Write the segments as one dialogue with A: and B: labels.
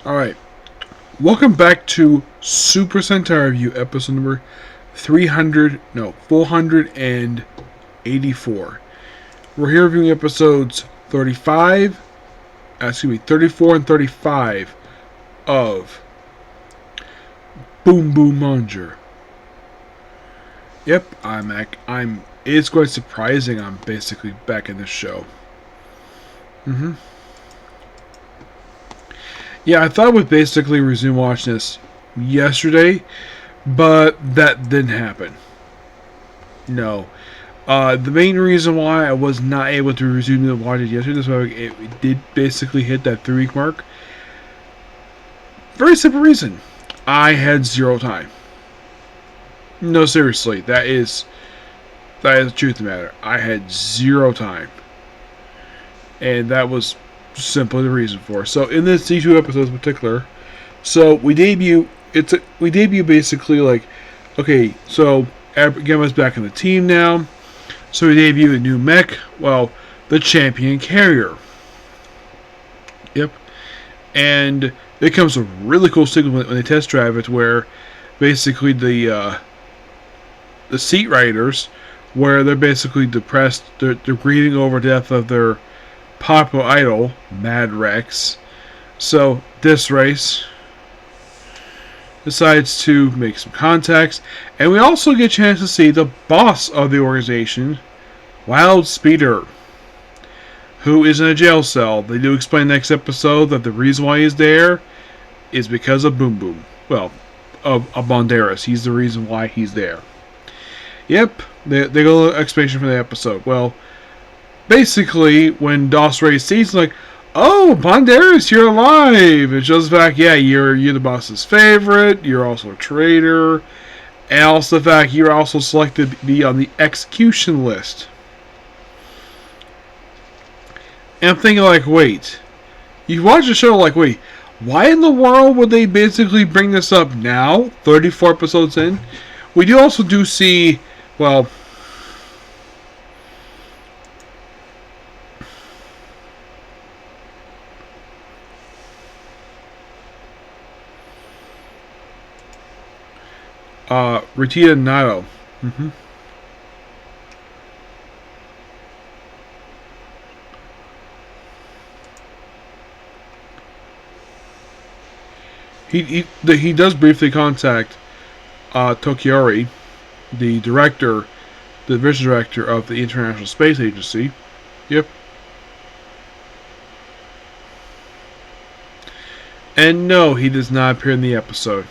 A: Alright, welcome back to Super Sentai Review, episode number 484. We're here reviewing episodes 34 and 35 of Boonboomger. Yep, it's quite surprising I'm basically back in this show. Yeah, I thought I would basically resume watching this yesterday, but that didn't happen. No. The main reason why I was not able to resume the watch it yesterday is why it did basically hit that 3-week mark. Very simple reason. I had zero time. No, seriously, that is the truth of the matter. I had zero time. And that was simply the reason for it. So in these two episodes in particular, so we debut basically like, okay, so Gemma's back in the team now. So we debut a new mech, well, the champion carrier. Yep. And it comes a really cool signal when they test drive it, where basically the seat riders, where they're basically depressed, they're grieving over death of their popular idol, Mad Rex. So this race decides to make some contacts, and we also get a chance to see the boss of the organization, Wild Speeder, who is in a jail cell. They do explain next episode that the reason why he's there is because of Boom Boom. Well, of Banderas. He's the reason why he's there. Yep, they go explanation for the episode. Well, basically, when Dos Ray sees, like, oh, Banderas, you're alive! It shows the fact, yeah, you're the boss's favorite, you're also a traitor, and also the fact you're also selected to be on the execution list. And I'm thinking, like, wait, you watch the show, like, wait, why in the world would they basically bring this up now, 34 episodes in? We do also see, well, Retita Nato. He does briefly contact Tokiori, the division director of the International Space Agency. Yep. And no, he does not appear in the episode.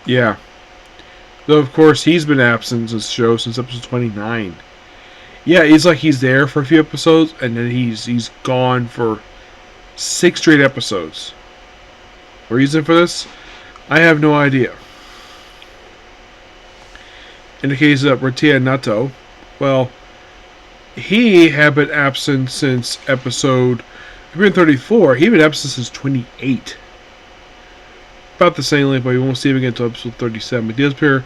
A: Yeah. Though, of course, he's been absent since the show since episode 29. Yeah, it's like he's there for a few episodes, and then he's gone for 6 straight episodes. Reason for this? I have no idea. In the case of Retita Nato, well, he had been absent since episode 34. He'd been absent since 28. About the same length, but we won't see him again until episode 37. He does appear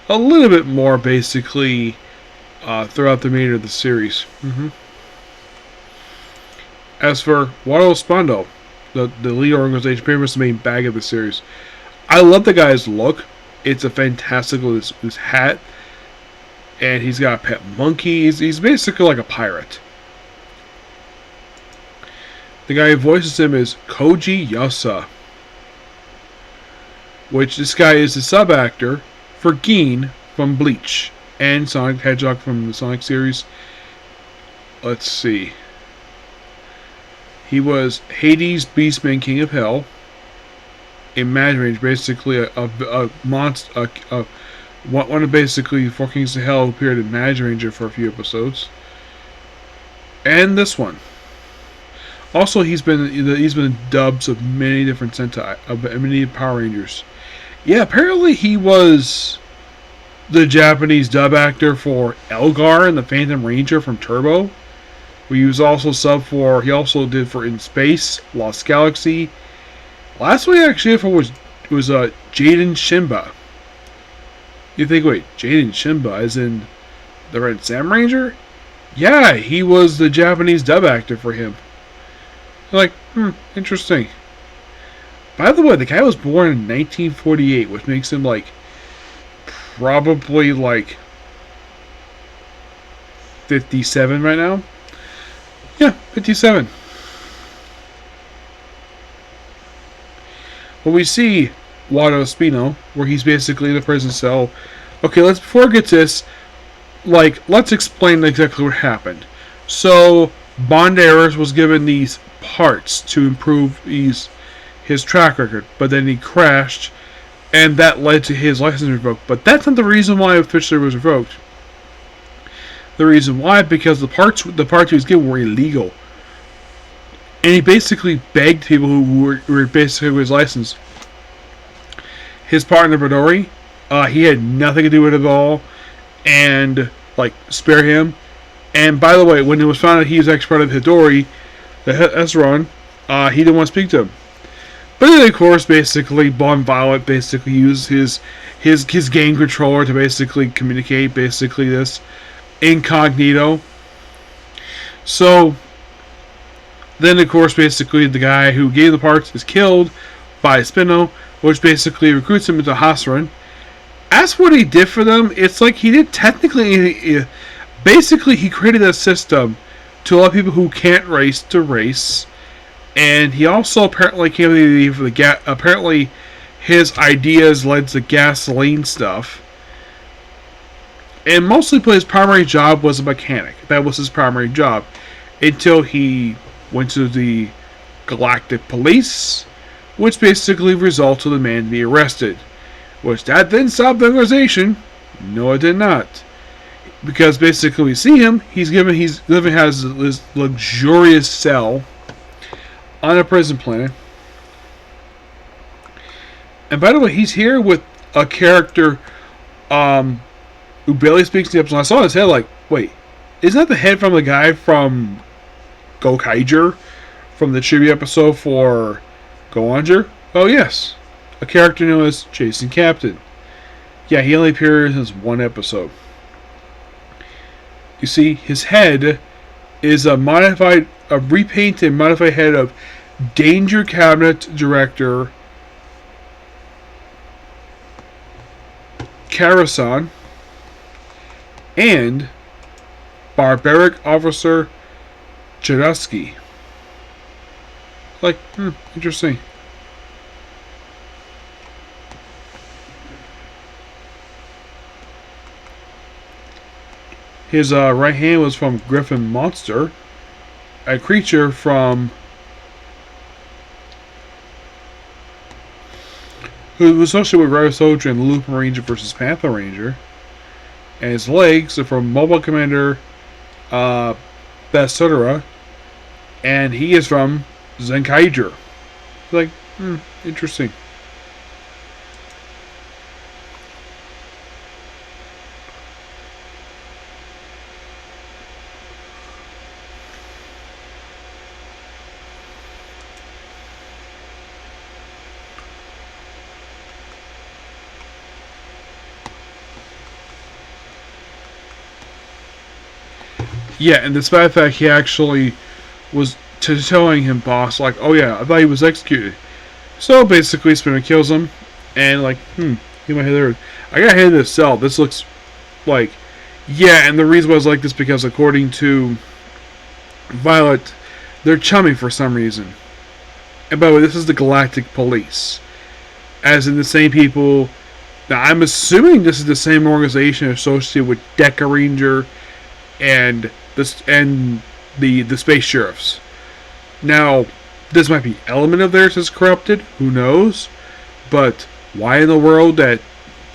A: a little bit more, basically, throughout the remainder of the series. As for Wado Spando, the lead organization, pretty much the main bag of the series, I love the guy's look. It's a fantastical his hat, and he's got a pet monkey. He's basically like a pirate. The guy who voices him is Koji Yasa, which this guy is the sub-actor for Geen from Bleach and Sonic the Hedgehog from the Sonic series. Let's see. He was Hades, Beastman, King of Hell in Mad Range, basically a monster, one of basically 4 Kings of Hell who appeared in Mad Ranger for a few episodes, and this one. Also, he's been dubs of many different Sentai, of many Power Rangers. Yeah, apparently he was the Japanese dub actor for Elgar and the Phantom Ranger from Turbo. He was also he also did for In Space, Lost Galaxy. Last one he actually did for was Jaden Shimba You think, wait, Jaden Shimba is in the Red Sam Ranger? Yeah, he was the Japanese dub actor for him. Like, interesting. By the way, the guy was born in 1948, which makes him like probably like 57 right now. Yeah, 57. When we see Wado Spino, where he's basically in the prison cell. Okay, before I get to this, let's explain exactly what happened. So, Banderas was given these parts to improve his track record, but then he crashed, and that led to his license revoked. But that's not the reason why it officially was revoked. The reason why, because the parts he was given were illegal, and he basically begged people who were basically his license. His partner Badori, he had nothing to do with it at all, and spare him. And by the way, when it was found out he was actually part of Hidori, the Esron, he didn't want to speak to him. But then, of course, basically, Bon Violet basically used his game controller to basically communicate basically this incognito. So then, of course, basically the guy who gave the parts is killed by Spino, which basically recruits him into Hasran. As what he did for them, it's like he did technically. Basically, he created a system to allow people who can't race to race, and he also apparently came to the apparently his ideas led to gasoline stuff. And mostly, his primary job was a mechanic. That was his primary job until he went to the Galactic Police, which basically resulted in the man to be arrested. Which that didn't stop the organization. No, it did not. Because basically we see him, he's living has this luxurious cell on a prison planet. And by the way, he's here with a character who barely speaks the episode. I saw his head like, wait, isn't that the head from the guy from Gokaiger from the tribute episode for Goanger? Oh yes, a character known as Jason Captain. Yeah, he only appears in one episode. You see, his head is a repainted, modified head of Danger Cabinet Director Karasan and Barbaric Officer Cherusky. Interesting. His right hand was from Griffin Monster, a creature from who was associated with Rider Soldier and Lupin Ranger versus Panther Ranger. And his legs are from Mobile Commander Basudara, and he is from Zenkaiger. Interesting. Yeah, and despite the fact he actually was telling him, boss, oh yeah, I thought he was executed. So basically, Spinner kills him, and he might hit there. I got hit in this cell. This looks yeah, and the reason why I was like this because according to Violet, they're chummy for some reason. And by the way, this is the Galactic Police, as in the same people. Now I'm assuming this is the same organization associated with Deca Ranger and the space sheriffs. Now, this might be element of theirs is corrupted. Who knows? But why in the world that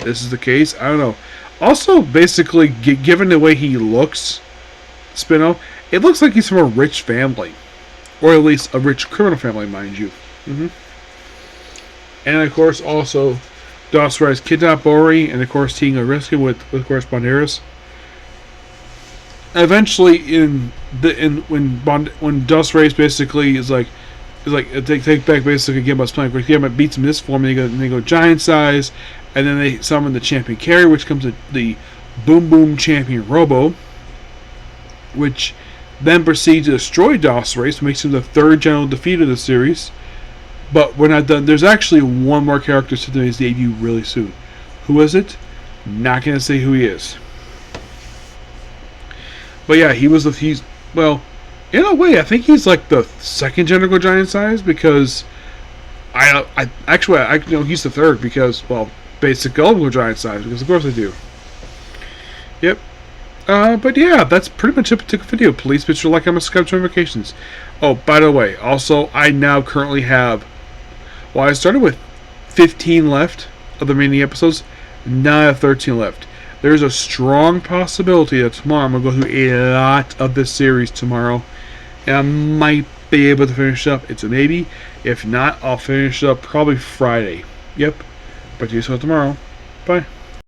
A: this is the case? I don't know. Also, basically, given the way he looks, Spino, it looks like he's from a rich family, or at least a rich criminal family, mind you. And of course, also, Dos Reis kidnapped Bori, and of course, taking a rescue with of course Banderas. Eventually, when Dos Reis basically is take back basically Gambit's plan. Gambit beats him in this form, and they go giant size, And then they summon the champion carrier, which comes with the Boom Boom champion Robo, which then proceeds to destroy DOS Race, makes him the third general defeat of the series. But we're not done. There's actually one more character to make his debut really soon. Who is it? Not gonna say who he is. But yeah, he's well, in a way, I think he's like the second General Giant size because I know he's the third because, well, basic Golden Giant size because of course I do. Yep. But yeah, that's pretty much it for the video. Please be sure to like, comment, subscribe to notifications. Oh, by the way, also I now currently have. Well, I started with 15 left of the remaining episodes. Now I have 13 left. There's a strong possibility that tomorrow I'm going to go through a lot of this series tomorrow. And I might be able to finish up. It's a maybe. If not, I'll finish up probably Friday. Yep. But see you tomorrow. Bye.